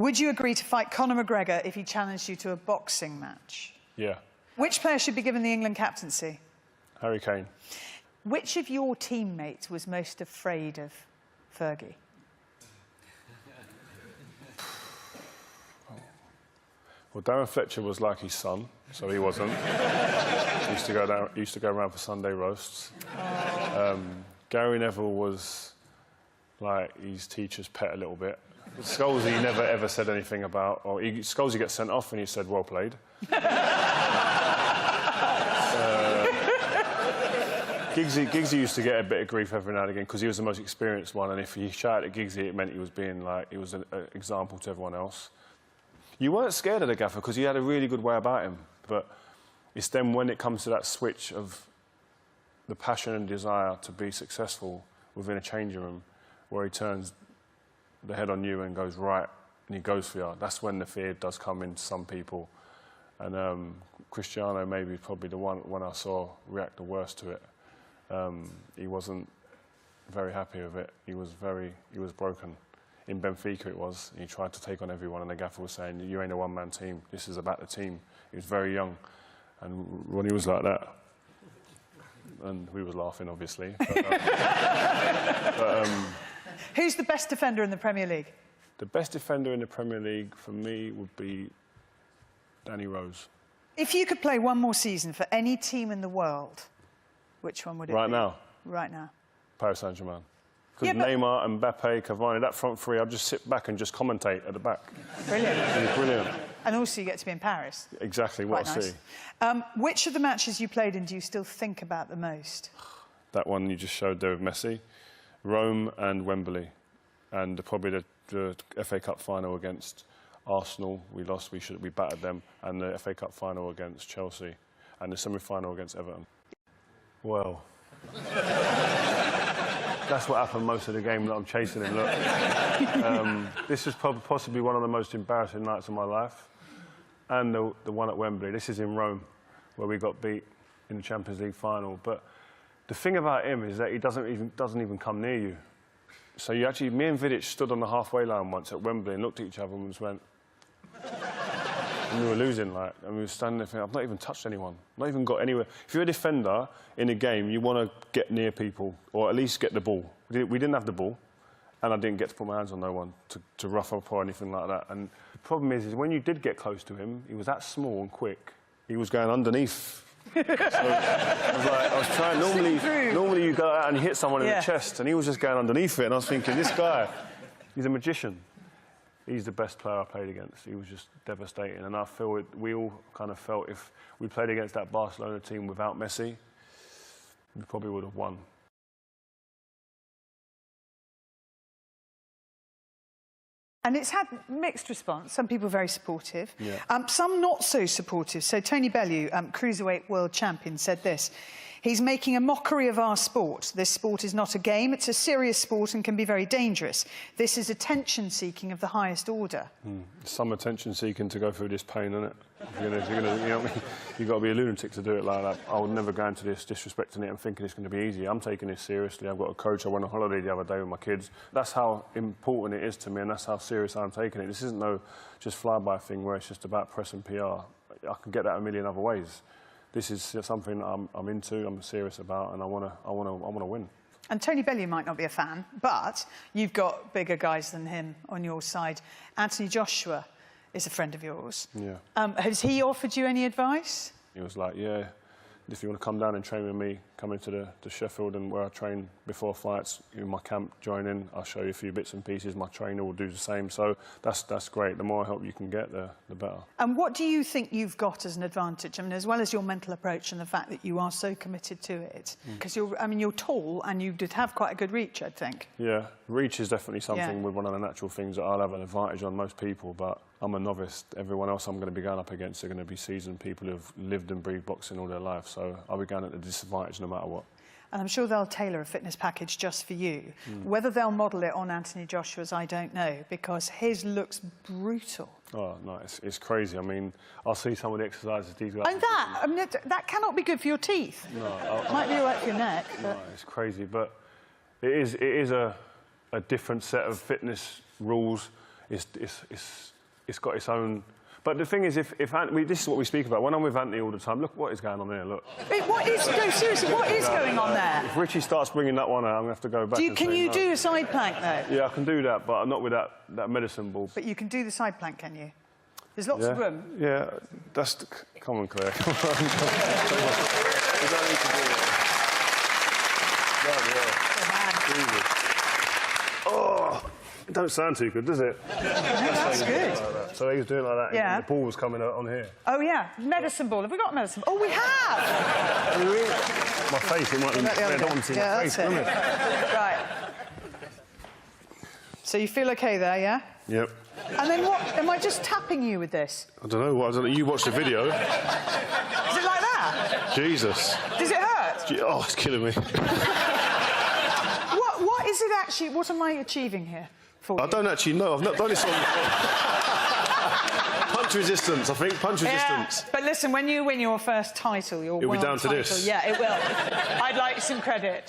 Would you agree to fight Conor McGregor if he challenged you to a boxing match? Yeah. Which player should be given the England captaincy? Harry Kane. Which of your teammates was most afraid of Fergie? Well, Darren Fletcher was like his son, so he wasn't. He used to go around for Sunday roasts. Gary Neville was like his teacher's pet a little bit. Scholesy he never ever said anything about, or Scholesy gets sent off and he said, well played. Giggsy used to get a bit of grief every now and again because he was the most experienced one, and if he shouted at Giggsy, it meant he was being like, he was an example to everyone else. You weren't scared of the gaffer because he had a really good way about him, but it's then when it comes to that switch of the passion and desire to be successful within a changing room, where he turns the head on you and goes right, and he goes for you. That's when the fear does come into some people. And Cristiano maybe probably the one I saw react the worst to it. He wasn't very happy with it. He was broken. In Benfica it was. He tried to take on everyone, and the gaffer was saying, you ain't a one-man team. This is about the team. He was very young. And Ronnie was like that. And we was laughing, obviously. Who's the best defender in the Premier League? The best defender in the Premier League, for me, would be Danny Rose. If you could play one more season for any team in the world, which one would it be? Right now? Right now. Paris Saint-Germain. Because Neymar, Mbappe, Cavani, that front three, I'd just sit back and just commentate at the back. Brilliant. It's brilliant. And also you get to be in Paris. Exactly, what I see. Which of the matches you played in do you still think about the most? That one you just showed there with Messi, Rome and Wembley. And probably the FA Cup final against Arsenal, we lost, we battered them. And the FA Cup final against Chelsea. And the semi-final against Everton. Well... That's what happened most of the game that I'm chasing him, look. This is possibly one of the most embarrassing nights of my life. And the one at Wembley. This is in Rome, where we got beat in the Champions League final. But the thing about him is that he doesn't even come near you. So me and Vidic stood on the halfway line once at Wembley and looked at each other and just went... And we were losing, like, and we were standing there thinking, I've not even touched anyone. Not even got anywhere. If you're a defender in a game, you want to get near people, or at least get the ball. We didn't have the ball, and I didn't get to put my hands on no one to rough up or anything like that. And the problem is when you did get close to him, he was that small and quick. He was going underneath. So I was trying, normally you go out and you hit someone in the chest, and he was just going underneath it, and I was thinking, this guy, he's a magician. He's the best player I played against. He was just devastating. And I feel we all kind of felt if we played against that Barcelona team without Messi, we probably would have won. And it's had mixed response. Some people very supportive. Yeah. Some not so supportive. So Tony Bellew, Cruiserweight World Champion, said this. He's making a mockery of our sport. This sport is not a game, it's a serious sport and can be very dangerous. This is attention-seeking of the highest order. Some attention-seeking to go through this pain, isn't it? You've got to be a lunatic to do it like that. I would never go into this disrespecting it and thinking it's going to be easy. I'm taking this seriously. I've got a coach. I went on holiday the other day with my kids. That's how important it is to me, and that's how serious I'm taking it. This isn't no just fly-by thing where it's just about press and PR. I can get that a million other ways. This is something I'm into, I'm serious about, and I want to win. And Tony Bellew might not be a fan, but you've got bigger guys than him on your side. Anthony Joshua is a friend of yours. Yeah. Has he offered you any advice? He was like, yeah, if you want to come down and train with me, come into the Sheffield and where I train before fights, in my camp, join in, I'll show you a few bits and pieces, my trainer will do the same, so that's great. The more help you can get, the better. And what do you think you've got as an advantage? I mean, as well as your mental approach and the fact that you are so committed to it, because you're tall and you did have quite a good reach, I think. Yeah, reach is definitely something with one of the natural things that I'll have an advantage on most people, but I'm a novice. Everyone else I'm going to be going up against are going to be seasoned people who've lived and breathed boxing all their life, so I'll be going at a disadvantage no matter what. And I'm sure they'll tailor a fitness package just for you. Whether they'll model it on Anthony Joshua's, I don't know, because his looks brutal. Oh, no, it's crazy. I mean, I'll see some of the exercises these guys... And that cannot be good for your teeth. No. Might be all right for your neck. No, it's crazy, but it is a different set of fitness rules. it's got its own. But the thing is, if this is what we speak about. When I'm with Anthony all the time, look what is going on there. Look. Wait, what is? No, seriously, what is going on there? If Richie starts bringing that one out, I'm going to have to go back. Can you do a side plank though? Yeah, I can do that, but not with that medicine ball. But you can do the side plank, can you? There's lots of room. Yeah, that's. Come on, Claire. Come on. You don't need to do it. Oh, it don't sound too good, does it? No, that's good. Like so he was doing like that, yeah. and the ball was coming on here. Oh, yeah. Medicine ball. Have we got medicine ball? Oh, we have! My face, it might be... I don't want to see my face, doesn't it? Right. So you feel OK there, yeah? Yep. And then what? Am I just tapping you with this? I don't know. You watched the video. Is it like that? Jesus. Does it hurt? Oh, it's killing me. What is it actually? What am I achieving here for you? I don't actually know. I've not done this on punch resistance, I think. Punch resistance. But listen, when you win your first title, your It'll world be down to title, this. Yeah, it will. I'd like some credit.